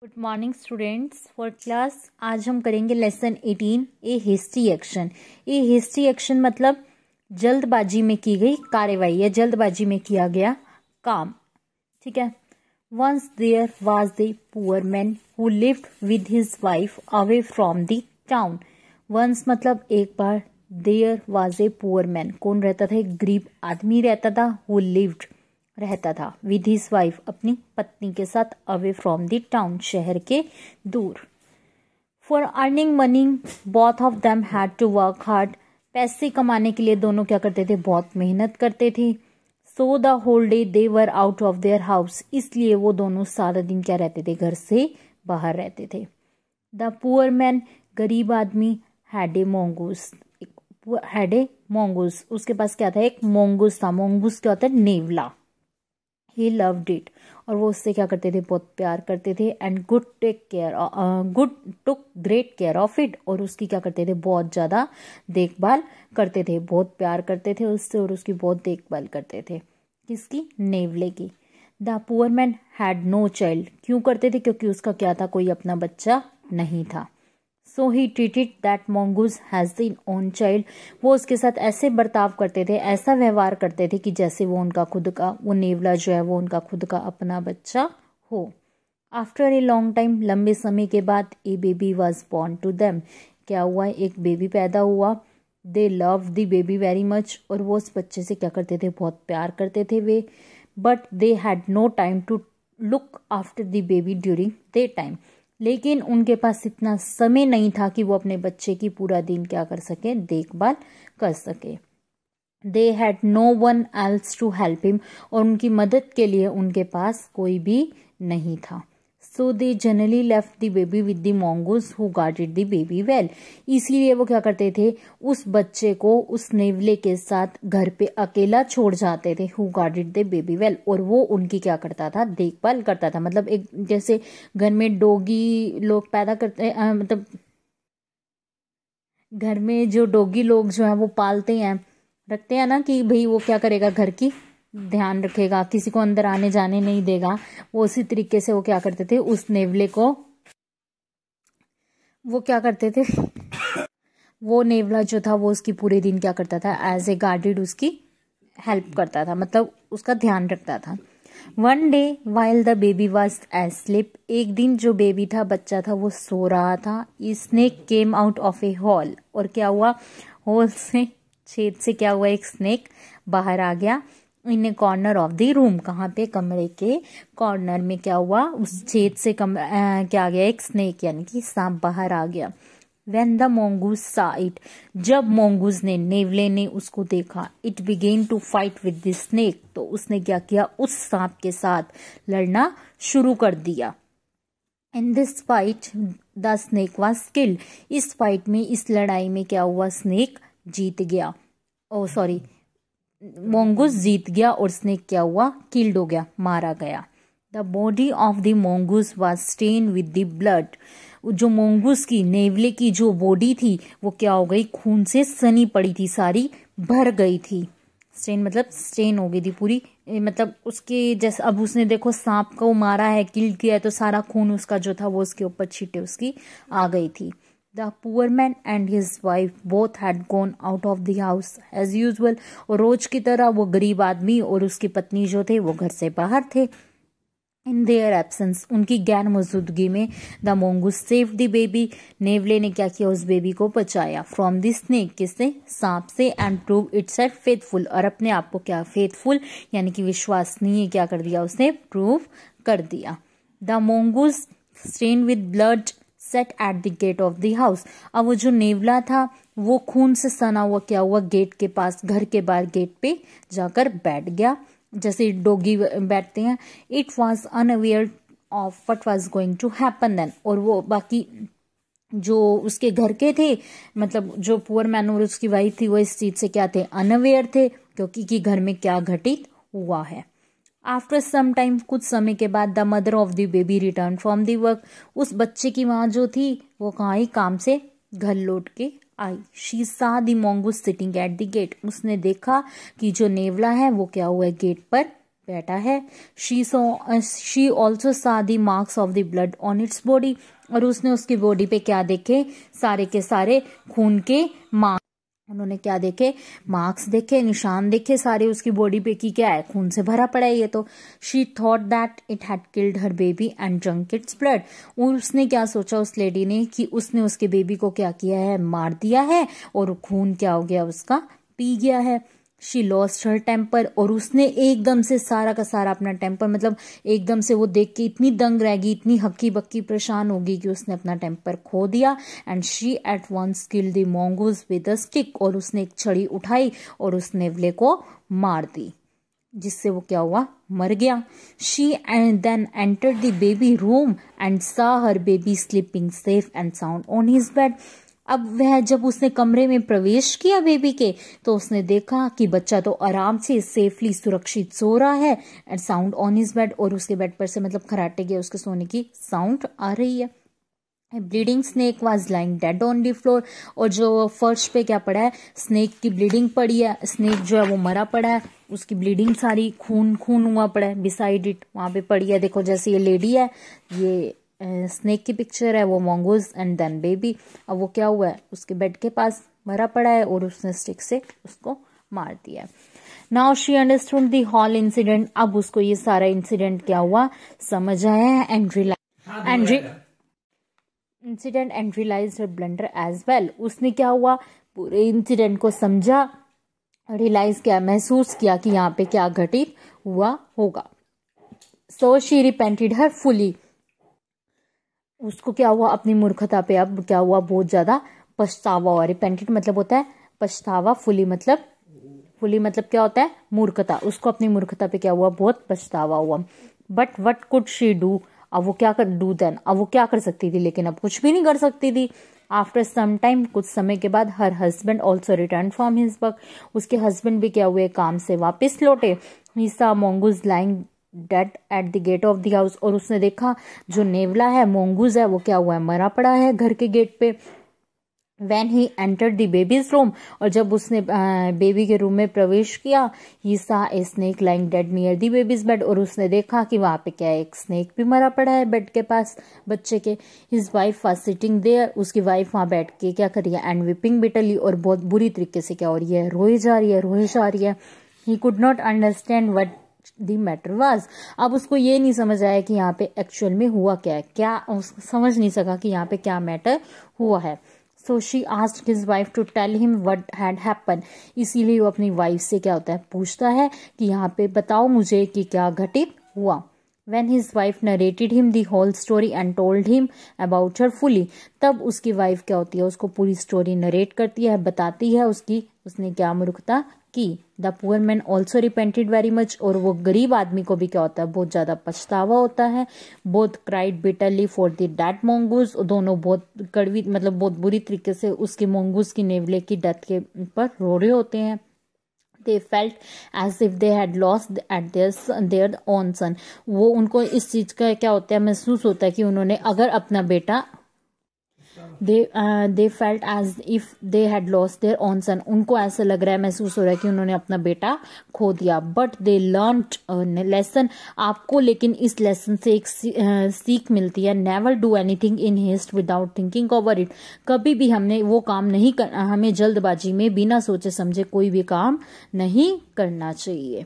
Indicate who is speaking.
Speaker 1: Good morning students for class. आज हम करेंगे लेसन 18 ए हिस्ट्री एक्शन। ए हिस्ट्री एक्शन मतलब जल्दबाजी में की गई कार्यवाही या जल्दबाजी में किया गया काम। ठीक है। Once there was the poor man who lived with his wife away from the town. Once मतलब एक बार, there was a poor man कौन रहता था? एक गरीब आदमी रहता था। हु लिव्ड रहता था विद हिज वाइफ अपनी पत्नी के साथ अवे फ्रॉम द टाउन शहर के दूर। For earning money both of them had to work hard. पैसे कमाने के लिए दोनों क्या करते थे? बहुत मेहनत करते थे। So the whole day they were out of their house. इसलिए वो दोनों सारा दिन क्या रहते थे? घर से बाहर रहते थे। द पुअर मैन गरीब आदमी हैड ए मोंगूस। हैड ए मोंगूस, उसके पास क्या था? एक मोंगूस था। मोंगूस क्या होता है? नेवला। ही लव्ड इट, और वो उससे क्या करते थे? बहुत प्यार करते थे। And good took great care of it, और उसकी क्या करते थे? बहुत ज्यादा देखभाल करते थे। बहुत प्यार करते थे उससे और उसकी बहुत देखभाल करते थे। किसकी? नेवले की। The poor man had no child. क्यों करते थे? क्योंकि उसका क्या था? कोई अपना बच्चा नहीं था। So he treated that mongoose has the own child. वो उसके साथ ऐसे बर्ताव करते थे, ऐसा व्यवहार करते थे कि जैसे वो उनका खुद का, वो नेवला जो है वो उनका खुद का अपना बच्चा हो। आफ्टर ए लॉन्ग टाइम, लंबे समय के बाद, a baby was born to them. क्या हुआ? एक बेबी पैदा हुआ। They love the baby very much, और वो उस बच्चे से क्या करते थे? बहुत प्यार करते थे वे। But they had no time to look after the baby during they time. लेकिन उनके पास इतना समय नहीं था कि वो अपने बच्चे की पूरा दिन क्या कर सके? देखभाल कर सके। They had no one else to help him, और उनकी मदद के लिए उनके पास कोई भी नहीं था। So they generally left the baby with the mongoose who guarded the baby well. इसीलिए वो क्या करते थे? उस बच्चे को उस नेवले के साथ घर पे अकेला छोड़ जाते थे। Who guarded the baby well, और वो उनकी क्या करता था? देखभाल करता था। मतलब एक जैसे घर में डॉगी लोग पैदा करते मतलब घर में जो डॉगी लोग जो है वो पालते हैं, रखते हैं ना, कि भाई वो क्या करेगा? घर की ध्यान रखेगा, किसी को अंदर आने जाने नहीं देगा। वो उसी तरीके से वो क्या करते थे? उस नेवले को वो क्या करते थे? वो नेवला जो था वो उसकी पूरे दिन क्या करता था? एज ए गार्डेड उसकी हेल्प करता था, मतलब उसका ध्यान रखता था। One day while the baby was asleep. एक दिन जो बेबी था, बच्चा था, वो सो रहा था। Snake came out of A hall, और क्या हुआ? होल से, छेद से क्या हुआ? एक स्नेक बाहर आ गया। इन ए कॉर्नर ऑफ द रूम। कहाँ पे? कमरे के कॉर्नर में क्या हुआ? उस छेद से क्या आ गया? एक स्नेक, यानी कि सांप बाहर आ गया। When the mongoose saw it, जब mongoose ने, नेवले ने उसको देखा, it began to fight with the snake, तो उसने क्या किया? उस सांप के साथ लड़ना शुरू कर दिया। In this fight, the snake was killed. इस फाइट में, इस लड़ाई में क्या हुआ? स्नेक जीत गया। ओ सॉरी, mongoose जीत गया और स्नेक क्या हुआ? किल्ड हो गया, मारा गया। The body of the mongoose was stained with the blood. जो mongoose की, नेवले की जो बॉडी थी वो क्या हो गई? खून से सनी पड़ी थी, सारी भर गई थी। स्टेन मतलब स्टेन हो गई थी पूरी, मतलब उसके जैसे, अब उसने देखो सांप को मारा है, किल किया है, तो सारा खून उसका जो था वो उसके ऊपर छींटे उसकी आ गई थी। The poor man and his wife both had gone out of the house as usual. और रोज की तरह वो गरीब आदमी और उसकी पत्नी जो थे वो घर से बाहर थे। इन देयर एब्सेंस, उनकी गैर मौजूदगी में, the mongoose save the baby. नेवले ने क्या किया? उस बेबी को बचाया। फ्रॉम द स्नेक, किससे? सांप से। एंड प्रूव इटसेल्फ फेथफुल, और अपने आप को क्या? फेथफुल, यानी कि विश्वसनीय क्या कर दिया? उसने प्रूव कर दिया। The mongoose stained with blood sat at the gate of the house. अब वो जो नेवला था वो खून से सना हुआ क्या हुआ? गेट के पास, घर के बाहर गेट पे जाकर बैठ गया, जैसे डॉगी बैठते हैं। It was unaware of what was going to happen then, और वो बाकी जो उसके घर के थे, मतलब जो पुअर मैन और उसकी वाइफ थी, वो इस चीज से क्या थे? अनअवेयर थे, क्योंकि कि घर में क्या घटित हुआ है। आफ्टर सम टाइम, कुछ समय के बाद, the mother of the baby return from the work. उस बच्चे की माँ जो थी वो कहाँ आई? काम से घर लौट के आई। She saw the mongoose sitting at the gate. उसने देखा कि जो नेवला है वो क्या हुआ है? गेट पर बेटा है। शी ऑल्सो सा the marks of the blood on its body, और उसने उसकी बॉडी पे क्या देखे, सारे के सारे खून के मार्क्स। उन्होंने क्या देखे, मार्क्स देखे, निशान देखे सारे उसकी बॉडी पे कि क्या है, खून से भरा पड़ा है ये तो। She thought that it had killed her baby and drunk its blood. और उसने क्या सोचा उस लेडी ने कि उसने उसके बेबी को क्या किया है, मार दिया है, और खून क्या हो गया उसका, पी गया है। शी लॉस्ट हर टेम्पर, और उसने एकदम से सारा का सारा अपना टेम्पर, मतलब एकदम से वो देख के इतनी दंग रह गई, इतनी हक्की बक्की परेशान होगी कि उसने अपना टेम्पर खो दिया। And she at once killed the mongoose with a stick, और उसने एक छड़ी उठाई और उस नेवले को मार दी, जिससे वो क्या हुआ, मर गया। She and then entered the baby room and saw her baby sleeping safe and sound on his bed. अब वह जब उसने कमरे में प्रवेश किया बेबी के, तो उसने देखा कि बच्चा तो आराम से सेफली सुरक्षित सो रहा है, and sound on his bed, और उसके बेड पर से मतलब खराटे के उसके सोने की साउंड आ रही है। Bleeding snake was lying dead on the floor, और जो फर्श पे क्या पड़ा है, स्नेक की ब्लीडिंग पड़ी है, स्नेक जो है वो मरा पड़ा है, उसकी ब्लीडिंग सारी खून खून हुआ पड़ा है, बिसाइड इट वहां पे पड़ी है। देखो जैसे ये लेडी है, ये स्नेक की पिक्चर है, वो mongoose एंड देन बेबी। अब वो क्या हुआ है, उसके बेड के पास मरा पड़ा है, और उसने स्टिक से उसको मार दिया है। Now she understood the whole incident, अब उसको ये सारा इंसिडेंट क्या हुआ, समझ आया है। Incident and realised her blunder as well, उसने क्या हुआ, पूरे इंसिडेंट को समझा, रियलाइज किया, महसूस किया कि यहाँ पे क्या घटित हुआ होगा। So she repented her fully, उसको क्या हुआ, अपनी मूर्खता पे अब क्या हुआ, बहुत ज्यादा पछतावा हुआ। रिपेंटेड मतलब होता है पछतावा, फुली मतलब क्या होता है, मूर्खता। उसको अपनी मूर्खता पे क्या हुआ, बहुत पछतावा हुआ। But what could she do, अब वो क्या कर सकती थी, लेकिन अब कुछ भी नहीं कर सकती थी। आफ्टर सम टाइम, कुछ समय के बाद, her husband also written from his work, उसके हस्बैंड भी क्या हुए, काम से वापस लौटे। ही saw mongoose lying dead at the gate of the house, और उसने देखा जो नेवला है, mongoose है, वो क्या हुआ है, मरा पड़ा है घर के गेट पे। When he entered the baby's room, और जब उसने बेबी के रूम में प्रवेश किया, he saw a snake lying dead near the baby's bed, और उसने देखा कि वहां पे क्या है, एक स्नेक भी मरा पड़ा है बेड के पास बच्चे के। His wife was sitting there, उसकी वाइफ वहां बैठ के क्या कर रही है, and weeping bitterly, और बहुत बुरी तरीके से क्या हो रही है, रोई जा रही है। He could not understand what the matter was, अब उसको ये नहीं समझ आया कि यहाँ पे एक्चुअल में हुआ क्या है, समझ नहीं सका कि यहाँ पे क्या मैटर हुआ है। So she asked his wife to tell him what had happened, इसीलिए वो अपनी वाइफ से क्या होता है, पूछता है कि यहाँ पे बताओ मुझे कि क्या घटित हुआ। When his wife narrated him the whole story and told him about her fully, तब उसकी वाइफ क्या होती है, उसको पूरी स्टोरी नरेट करती है, बताती है उसने क्या मूर्खता की। The poor man also repented very much, और वो गरीब आदमी को भी क्या होता है, बहुत ज्यादा पछतावा होता है। Both cried bitterly for the dead mongoose, दोनों बहुत कड़वी मतलब बहुत बुरी तरीके से उसके mongoose की नेवले की डेथ के पर रो रहे होते हैं। They felt as if they had lost at their own son, वो उनको इस चीज का क्या होता है, महसूस होता है कि उन्होंने अगर अपना बेटा, they felt as if they had lost their own son, उनको ऐसा लग रहा है, महसूस हो रहा है कि उन्होंने अपना बेटा खो दिया। But they learnt a lesson, आपको लेकिन इस लेसन से एक सीख मिलती है। Never do anything in haste without thinking over it, कभी भी हमने वो काम नहीं करना, हमें जल्दबाजी में बिना सोचे समझे कोई भी काम नहीं करना चाहिए।